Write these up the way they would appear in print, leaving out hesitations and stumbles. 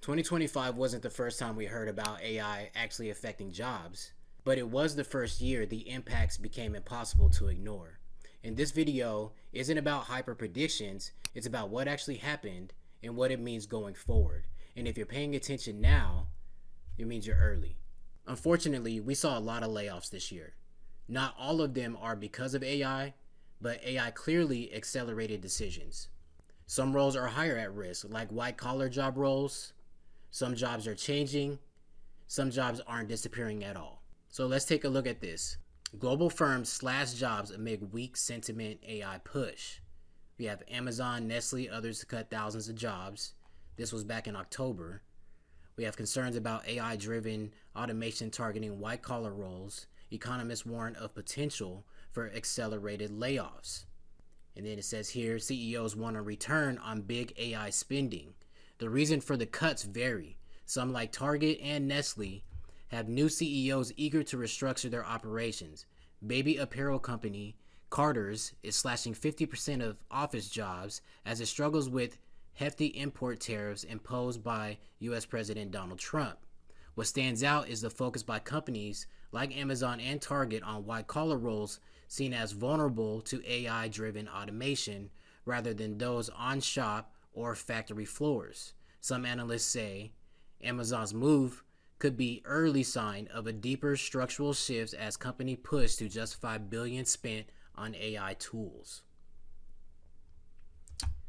2025 wasn't the first time we heard about AI actually affecting jobs, but it was the first year the impacts became impossible to ignore. And this video isn't about hyper predictions, it's about what actually happened and what it means going forward. And if you're paying attention now, it means you're early. Unfortunately, we saw a lot of layoffs this year. Not all of them are because of AI, but AI clearly accelerated decisions. Some roles are higher at risk, like white collar job roles. Some jobs are changing. Some jobs aren't disappearing at all. So let's take a look at this. Global firms slash jobs amid weak sentiment AI push. We have Amazon, Nestle, others to cut thousands of jobs. This was back in October. We have concerns about AI-driven automation targeting white-collar roles. Economists warn of potential for accelerated layoffs. And then it says here, CEOs want a return on big AI spending. The reason for the cuts vary. Some, like Target and Nestle, have new CEOs eager to restructure their operations. Baby apparel company Carter's is slashing 50% of office jobs as it struggles with hefty import tariffs imposed by U.S. President Donald Trump. What stands out is the focus by companies like Amazon and Target on white-collar roles seen as vulnerable to AI-driven automation rather than those on shop or factory floors. Some analysts say Amazon's move could be early sign of a deeper structural shift as company push to justify billions spent on AI tools.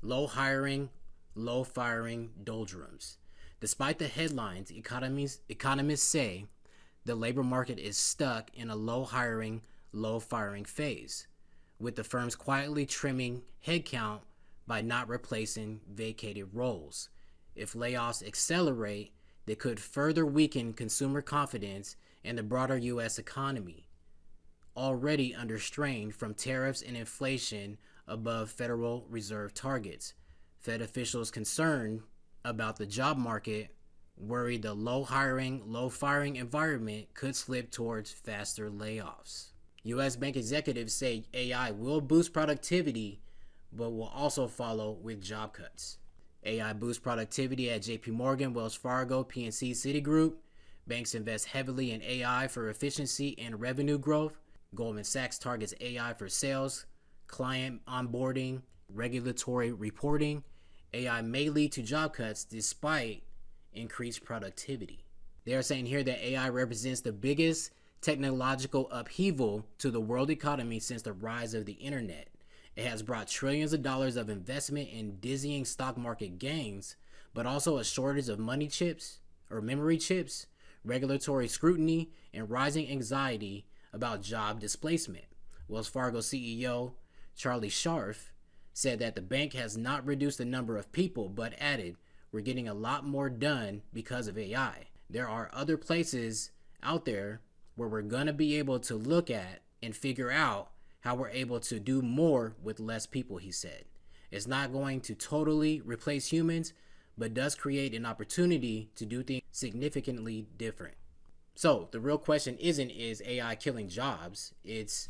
Low hiring, low firing doldrums. Despite the headlines, economists say the labor market is stuck in a low hiring, low firing phase, with the firms quietly trimming headcount by not replacing vacated roles. If layoffs accelerate, they could further weaken consumer confidence and the broader U.S. economy, already under strain from tariffs and inflation above Federal Reserve targets. Fed officials concerned about the job market worry the low hiring, low firing environment could slip towards faster layoffs. U.S. bank executives say AI will boost productivity, but will also follow with job cuts. AI boosts productivity at JP Morgan, Wells Fargo, PNC, Citigroup. Banks invest heavily in AI for efficiency and revenue growth. Goldman Sachs targets AI for sales, client onboarding, regulatory reporting. AI may lead to job cuts despite increased productivity. They are saying here that AI represents the biggest technological upheaval to the world economy since the rise of the internet. It has brought trillions of dollars of investment and dizzying stock market gains, but also a shortage of memory chips, regulatory scrutiny, and rising anxiety about job displacement. Wells Fargo CEO Charlie Scharf said that the bank has not reduced the number of people, but added, "We're getting a lot more done because of AI. There are other places out there where we're going to be able to look at and figure out how we're able to do more with less people," he said. It's not going to totally replace humans, but does create an opportunity to do things significantly different. So the real question isn't, is AI killing jobs? It's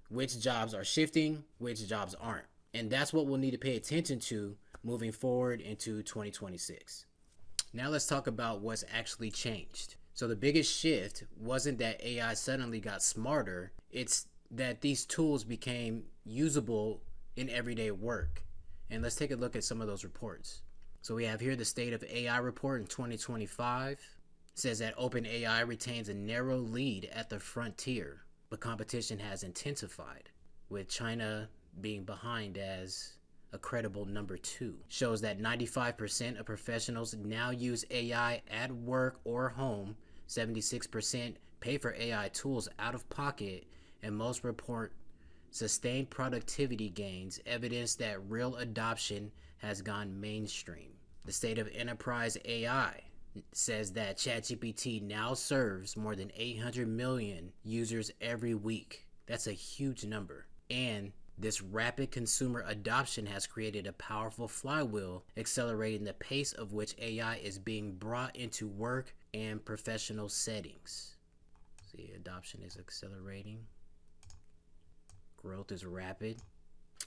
which jobs are shifting, which jobs aren't. And that's what we'll need to pay attention to moving forward into 2026. Now let's talk about what's actually changed. So the biggest shift wasn't that AI suddenly got smarter, it's that these tools became usable in everyday work. And let's take a look at some of those reports. So we have here the State of AI report in 2025. It says that OpenAI retains a narrow lead at the frontier, but competition has intensified, with China being behind as a credible number 2. Shows that 95% of professionals now use AI at work or home, 76% pay for AI tools out of pocket, and most report sustained productivity gains, evidence that real adoption has gone mainstream. The State of Enterprise AI says that ChatGPT now serves more than 800 million users every week. That's a huge number. And this rapid consumer adoption has created a powerful flywheel, accelerating the pace of which AI is being brought into work and professional settings. See, adoption is accelerating. Growth is rapid.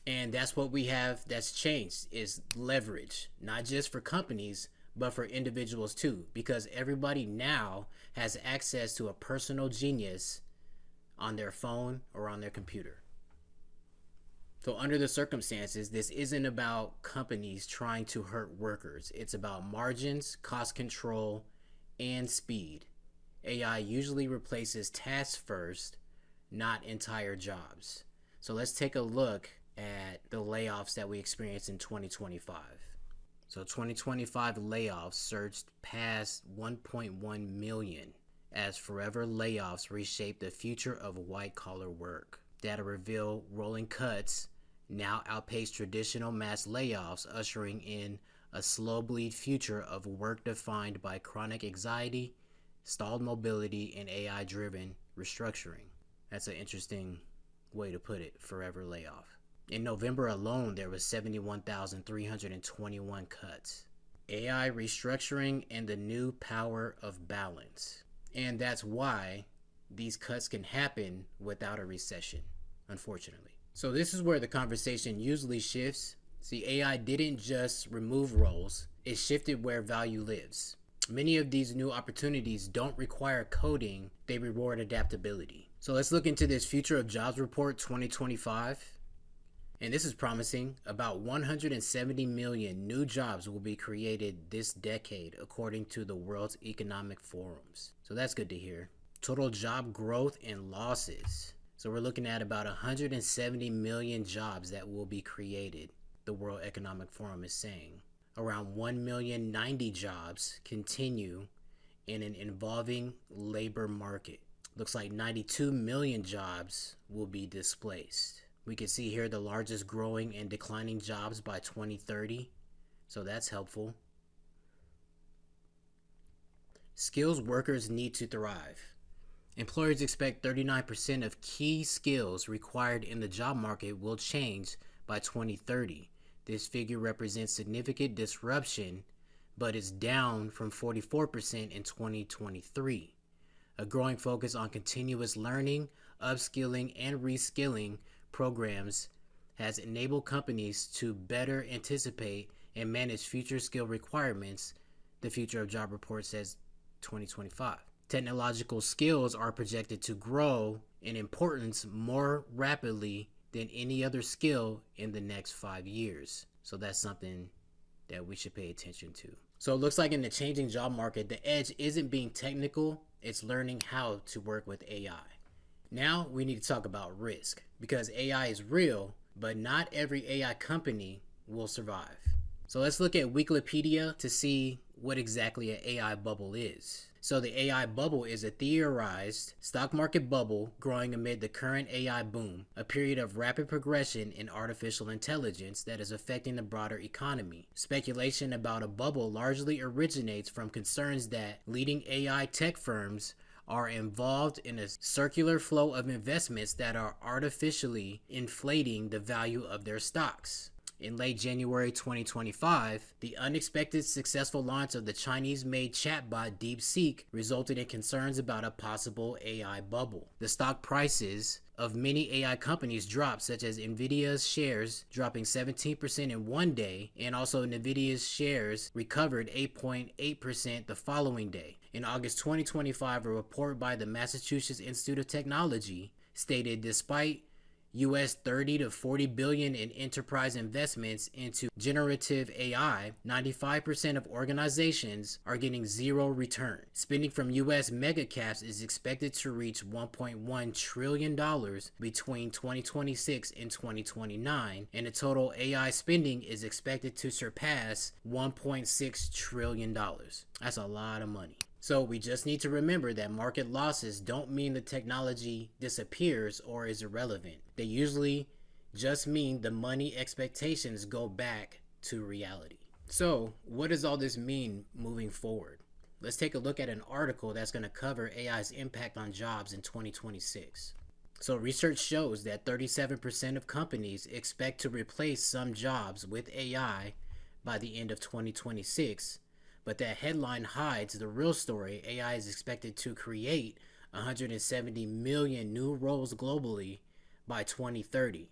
And that's what we have that's changed, is leverage, not just for companies, but for individuals too, because everybody now has access to a personal genius on their phone or on their computer. So under the circumstances, this isn't about companies trying to hurt workers. It's about margins, cost control, and speed. AI usually replaces tasks first, not entire jobs. So let's take a look at the layoffs that we experienced in 2025. So 2025 layoffs surged past 1.1 million as forever layoffs reshaped the future of white-collar work. Data reveal rolling cuts now outpace traditional mass layoffs, ushering in a slow bleed future of work defined by chronic anxiety, stalled mobility, and AI-driven restructuring. That's an interesting way to put it, forever layoff. In November alone, there was 71,321 cuts. AI restructuring and the new power of balance. And that's why these cuts can happen without a recession, unfortunately. So this is where the conversation usually shifts. See, AI didn't just remove roles, it shifted where value lives. Many of these new opportunities don't require coding, they reward adaptability. So let's look into this Future of Jobs Report 2025. And this is promising. About 170 million new jobs will be created this decade, according to the World Economic Forums. So that's good to hear. Total job growth and losses. So we're looking at about 170 million jobs that will be created, the World Economic Forum is saying. Around 1,090,000 jobs continue in an evolving labor market. Looks like 92 million jobs will be displaced. We can see here the largest growing and declining jobs by 2030, so that's helpful. Skills workers need to thrive. Employers expect 39% of key skills required in the job market will change by 2030. This figure represents significant disruption, but is down from 44% in 2023. A growing focus on continuous learning, upskilling, and reskilling programs has enabled companies to better anticipate and manage future skill requirements, the Future of Job Report says 2025. Technological skills are projected to grow in importance more rapidly than any other skill in the next 5 years. So that's something that we should pay attention to. So it looks like in the changing job market, the edge isn't being technical, it's learning how to work with AI. Now we need to talk about risk, because AI is real, but not every AI company will survive. So let's look at Wikipedia to see what exactly an AI bubble is. So the AI bubble is a theorized stock market bubble growing amid the current AI boom, a period of rapid progression in artificial intelligence that is affecting the broader economy. Speculation about a bubble largely originates from concerns that leading AI tech firms are involved in a circular flow of investments that are artificially inflating the value of their stocks. In late January 2025, the unexpected successful launch of the Chinese-made chatbot DeepSeek resulted in concerns about a possible AI bubble. The stock prices of many AI companies dropped, such as Nvidia's shares dropping 17% in one day, and also Nvidia's shares recovered 8.8% the following day. In August 2025, a report by the Massachusetts Institute of Technology stated despite US 30 to 40 billion in enterprise investments into generative AI, 95% of organizations are getting zero return. Spending from US mega caps is expected to reach $1.1 trillion between 2026 and 2029, and the total AI spending is expected to surpass $1.6 trillion. That's a lot of money. So we just need to remember that market losses don't mean the technology disappears or is irrelevant. They usually just mean the money expectations go back to reality. So what does all this mean moving forward? Let's take a look at an article that's going to cover AI's impact on jobs in 2026. So research shows that 37% of companies expect to replace some jobs with AI by the end of 2026. But that headline hides the real story. AI is expected to create 170 million new roles globally by 2030.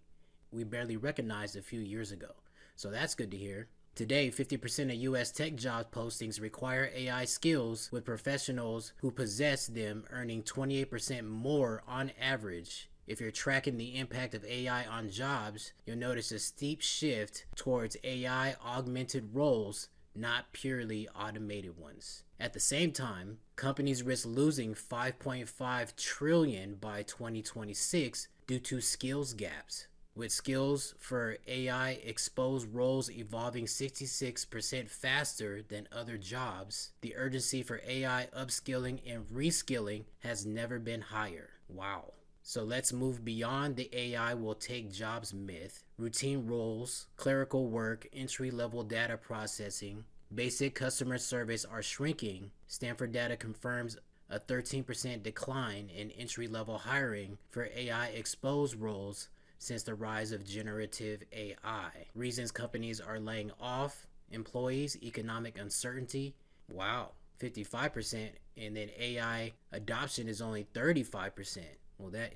We barely recognized a few years ago. So that's good to hear. Today, 50% of US tech job postings require AI skills, with professionals who possess them earning 28% more on average. If you're tracking the impact of AI on jobs, you'll notice a steep shift towards AI augmented roles, not purely automated ones. At the same time, companies risk losing 5.5 trillion by 2026 due to skills gaps, with skills for AI exposed roles evolving 66% faster than other jobs. The urgency for AI upskilling and reskilling has never been higher. Wow. So let's move beyond the AI will take jobs myth. Routine roles, clerical work, entry-level data processing, basic customer service are shrinking. Stanford data confirms a 13% decline in entry-level hiring for AI exposed roles since the rise of generative AI. Reasons companies are laying off employees: economic uncertainty. Wow, 55%, and then AI adoption is only 35%. Well, that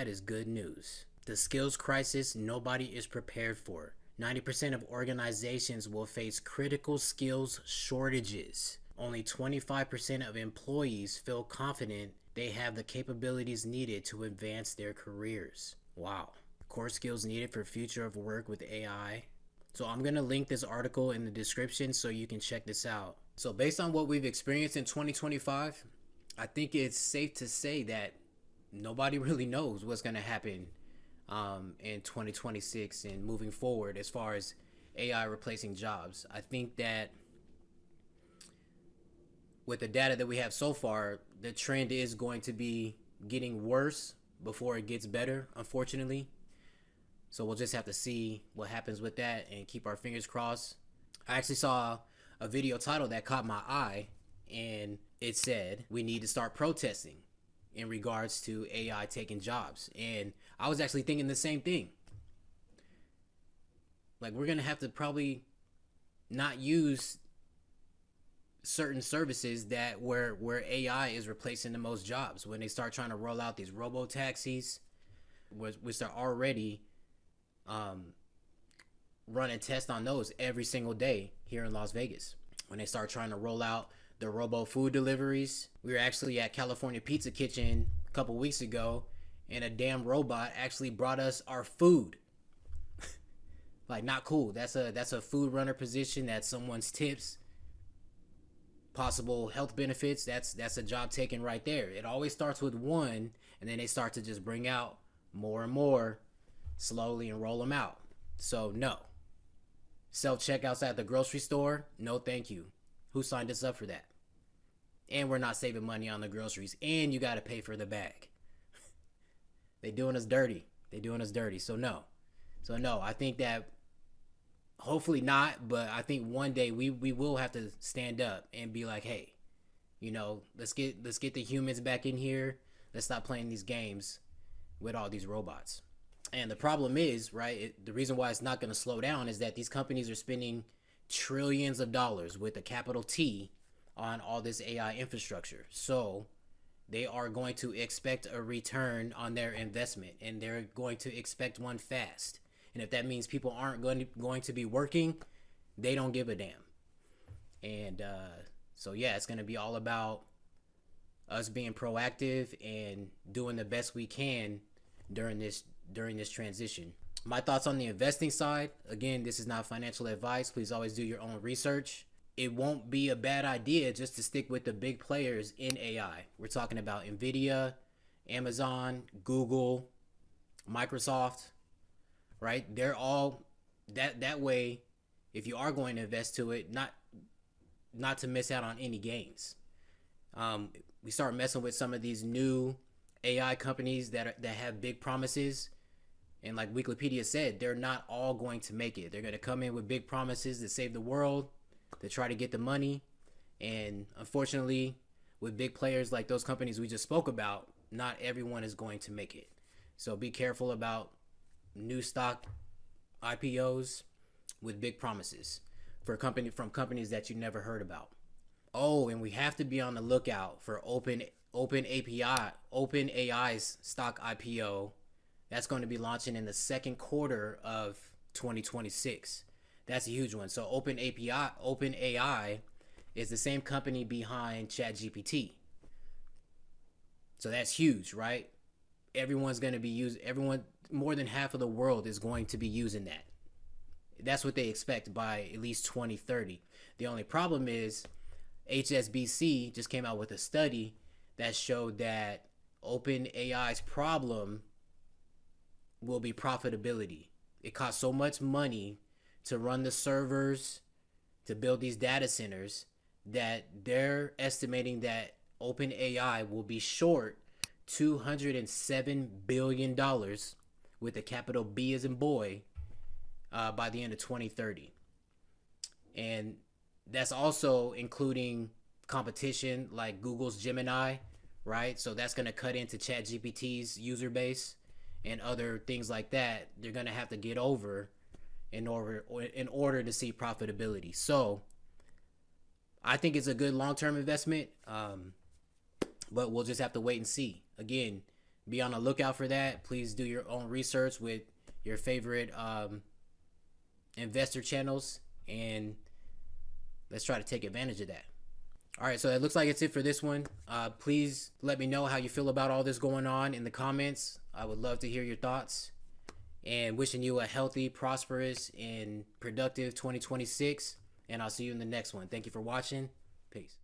is good news. The skills crisis nobody is prepared for. 90% of organizations will face critical skills shortages. Only 25% of employees feel confident they have the capabilities needed to advance their careers. Wow. Core skills needed for future of work with AI. So I'm going to link this article in the description so you can check this out. So based on what we've experienced in 2025, I think it's safe to say that nobody really knows what's going to happen in 2026 and moving forward as far as AI replacing jobs. I think that with the data that we have so far, the trend is going to be getting worse before it gets better, unfortunately. So we'll just have to see what happens with that and keep our fingers crossed. I actually saw a video title that caught my eye, and it said, "We need to start protesting in regards to AI taking jobs." And I was actually thinking the same thing. Like, we're going to have to probably not use certain services that where AI is replacing the most jobs. When they start trying to roll out these robo taxis, which are already running tests on those every single day here in Las Vegas. When they start trying to roll out the robo food deliveries. We were actually at California Pizza Kitchen a couple weeks ago, and a damn robot actually brought us our food. Like, not cool. That's a food runner position. That's someone's tips, possible health benefits. That's a job taken right there. It always starts with one, and then they start to just bring out more and more slowly and roll them out. So no. Self-checkouts at the grocery store? No, thank you. Who signed us up for that? And we're not saving money on the groceries, and you got to pay for the bag. They doing us dirty. So no. I think that hopefully not, but I think one day we will have to stand up and be like, hey, let's get the humans back in here. Let's stop playing these games with all these robots. And the problem is, right, the reason why it's not going to slow down is that these companies are spending trillions of dollars with a capital T on all this AI infrastructure. So they are going to expect a return on their investment, and they're going to expect one fast. And if that means people aren't going to be working, they don't give a damn. And so yeah, it's going to be all about us being proactive and doing the best we can during this transition. My thoughts on the investing side: again, this is not financial advice. Please always do your own research. It won't be a bad idea just to stick with the big players in AI. We're talking about Nvidia, Amazon, Google, Microsoft, right? They're all that way. If you are going to invest to it, not to miss out on any gains. We start messing with some of these new AI companies that have big promises, and like Wikipedia said, they're not all going to make it. They're going to come in with big promises to save the world, to try to get the money, and unfortunately, with big players like those companies we just spoke about, not everyone is going to make it. So be careful about new stock IPOs with big promises from companies that you never heard about. Oh, and we have to be on the lookout for OpenAI's stock IPO. That's going to be launching in the second quarter of 2026. That's a huge one. So OpenAI is the same company behind ChatGPT. So that's huge, right? Everyone's going to be using, everyone, more than half of the world is going to be using that. That's what they expect by at least 2030. The only problem is HSBC just came out with a study that showed that OpenAI's problem will be profitability. It costs so much money to run the servers, to build these data centers, that they're estimating that OpenAI will be short $207 billion with a capital B as in boy by the end of 2030. And that's also including competition like Google's Gemini, right? So that's going to cut into ChatGPT's user base and other things like that. They're going to have to get over in order to see profitability. So I think it's a good long-term investment, but we'll just have to wait and see. Again, be on the lookout for that. Please do your own research with your favorite investor channels, and let's try to take advantage of that. All right, so it looks like it's it for this one. Please let me know how you feel about all this going on in the comments. I would love to hear your thoughts, and wishing you a healthy, prosperous, and productive 2026. And I'll see you in the next one. Thank you for watching. Peace.